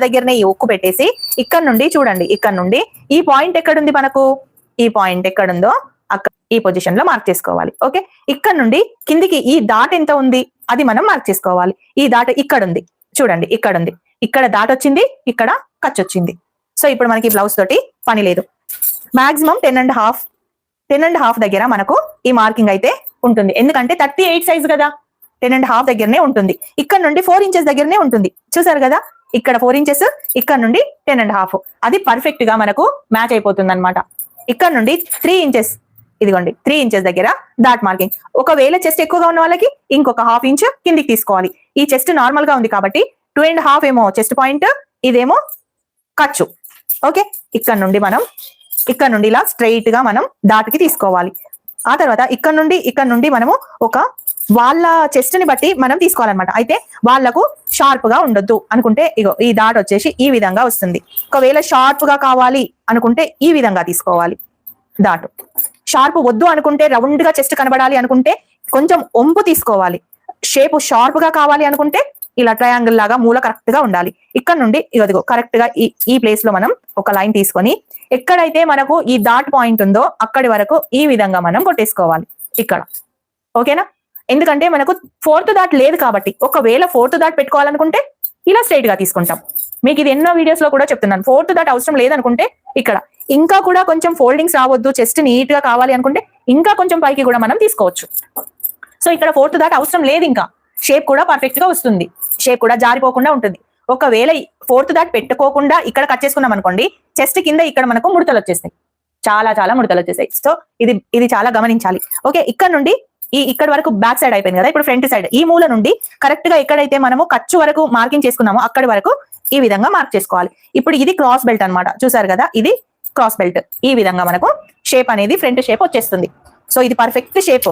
దగ్గరనే ఈ ఉక్కు పెట్టేసి ఇక్కడ నుండి చూడండి, ఇక్కడ నుండి ఈ పాయింట్ ఎక్కడుంది మనకు, ఈ పాయింట్ ఎక్కడుందో అక్కడ ఈ పొజిషన్ లో మార్క్ చేసుకోవాలి. ఓకే, ఇక్కడ నుండి కిందికి ఈ డాట్ ఎంత ఉంది అది మనం మార్క్ చేసుకోవాలి. ఈ డాట్ ఇక్కడ ఉంది చూడండి, ఇక్కడ ఉంది, ఇక్కడ డాట్ వచ్చింది, ఇక్కడ ఖర్చు వచ్చింది. సో ఇప్పుడు మనకి బ్లౌజ్ తోటి పని లేదు. మాక్సిమం 10.5 దగ్గర మనకు ఈ మార్కింగ్ అయితే ఉంటుంది. ఎందుకంటే 38 సైజ్ కదా, 10.5 దగ్గరనే ఉంటుంది. ఇక్కడ నుండి 4 ఇంచెస్ దగ్గరనే ఉంటుంది. చూసారు కదా, ఇక్కడ 4 ఇంచెస్, ఇక్కడ నుండి 10.5, అది పర్ఫెక్ట్ గా మనకు మ్యాచ్ అయిపోతుంది అనమాట. ఇక్కడ నుండి 3 ఇంచెస్, ఇదిగోండి 3 ఇంచెస్ దగ్గర డాట్ మార్కింగ్. ఒకవేళ చెస్ట్ ఎక్కువగా ఉన్న వాళ్ళకి ఇంకొక 1/2 ఇంచ్ కిందికి తీసుకోవాలి. ఈ చెస్ట్ నార్మల్ గా ఉంది కాబట్టి 2.5 ఏమో చెస్ట్ పాయింట్, ఇదేమో ఖర్చు. ఓకే, ఇక్కడ నుండి మనం ఇక్కడ నుండి ఇలా స్ట్రైట్ గా మనం డాట్ కి తీసుకోవాలి. ఆ తర్వాత ఇక్కడ నుండి మనము ఒక వాళ్ళ చెస్ట్ ని బట్టి మనం తీసుకోవాలన్నమాట. అయితే వాళ్ళకు షార్ప్ గా ఉండొద్దు అనుకుంటే ఇగో ఈ డాట్ వచ్చేసి ఈ విధంగా వస్తుంది. ఒకవేళ షార్ప్ గా కావాలి అనుకుంటే ఈ విధంగా తీసుకోవాలి డాట్. షార్ప్ వద్దు అనుకుంటే, రౌండ్ గా చెస్ట్ కనబడాలి అనుకుంటే కొంచెం ఒంపు తీసుకోవాలి. షేప్ షార్ప్ గా కావాలి అనుకుంటే ఇలా ట్రయాంగిల్ లాగా మూల కరెక్ట్ గా ఉండాలి. ఇక్కడ నుండి ఇదిగో కరెక్ట్ గా ఈ ప్లేస్ లో మనం ఒక లైన్ తీసుకొని ఎక్కడైతే మనకు ఈ డాట్ పాయింట్ ఉందో అక్కడి వరకు ఈ విధంగా మనం కొట్టేసుకోవాలి ఇక్కడ. ఓకేనా, ఎందుకంటే మనకు 4th డాట్ లేదు కాబట్టి. ఒకవేళ 4th డాట్ పెట్టుకోవాలనుకుంటే ఇలా స్ట్రైట్ గా తీసుకుంటాం. మీకు ఇది ఎన్నో వీడియోస్ లో కూడా చెప్తున్నాను. 4th డాట్ అవసరం లేదనుకుంటే ఇక్కడ ఇంకా కూడా కొంచెం ఫోల్డింగ్స్ రావద్దు, చెస్ట్ నీట్ గా కావాలి అనుకుంటే ఇంకా కొంచెం పైకి కూడా మనం తీసుకోవచ్చు. సో ఇక్కడ 4th డాట్ అవసరం లేదు, ఇంకా షేప్ కూడా పర్ఫెక్ట్ గా వస్తుంది, షేప్ కూడా జారిపోకుండా ఉంటుంది. ఒకవేళ 4th డాట్ పెట్టుకోకుండా ఇక్కడ కట్ చేసుకున్నాం అనుకోండి, చెస్ట్ కింద ఇక్కడ మనకు ముడతలు వచ్చేస్తాయి, చాలా ముడతలు వచ్చేస్తాయి. సో ఇది చాలా గమనించాలి. ఓకే, ఇక్కడ నుండి ఇక్కడ వరకు బ్యాక్ సైడ్ అయిపోయింది కదా, ఇప్పుడు ఫ్రంట్ సైడ్ ఈ మూల నుండి కరెక్ట్ గా ఎక్కడైతే మనము ఖర్చు వరకు మార్కింగ్ చేసుకున్నామో అక్కడి వరకు ఈ విధంగా మార్క్ చేసుకోవాలి. ఇప్పుడు ఇది క్రాస్ బెల్ట్ అన్నమాట, చూసారు కదా, ఇది క్రాస్ బెల్ట్. ఈ విధంగా మనకు షేప్ అనేది ఫ్రంట్ షేప్ వచ్చేస్తుంది. సో ఇది పర్ఫెక్ట్ షేప్.